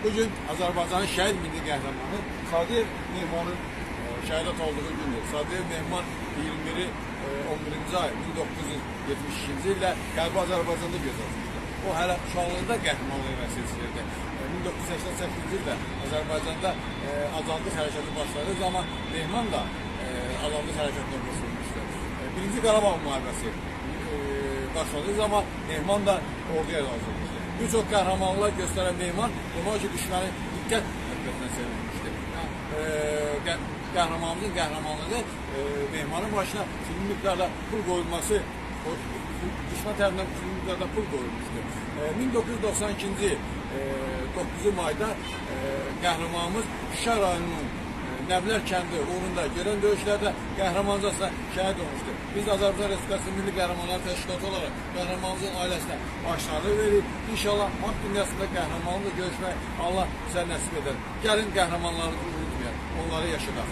Bugün Azərbaycanın şəhid milli qəhrəmanı Sadiyev Mehmanın şəhidət olduğu gündür. Sadiyev Mehman 21-i 11-ci ay 1972-ci ildə Qərbi Azərbaycanda gözlənildi. O hələ uşaqlığında qəhrəmanlığı ilə seçilirdi. 1988-ci ildə Azərbaycanda azadlıq hərəkatı başladığı zaman Mehman da azadlıq hərəkatına qoşulmuşdu. Birinci Qarabağ müharibəsi başladığı zaman Mehman da orduya yazılmışdı. Bir çox qəhrəmanlıqlar göstərən Mehman demək ki, düşmənin diqqət mərkəzinə çevrilmişdi. Qəhrəmanımızın qəhrəmanlığı Mehmanın başına külli miqdarda pul qoyulması, düşmən tərəfindən külli miqdarda pul qoyulmuşdu. 1992-ci 9 mayda qəhrəmanımız Şuşa rayonunun Nəblər kəndi uğrunda görən döyüşlərdə qəhrəmancasına şəhid olmuşdu. Biz Azərbaycan Respublikası Milli Qəhrəmanlar Təşkilatı olaraq qəhrəmanımızın ailəsinə başsağlığı veririk. İnşallah haqq dünyasında qəhrəmanlıqla görüşmək Allah bizə nəsib edər. Gəlin qəhrəmanlarımızı unutmayaq, onları yaşadaq.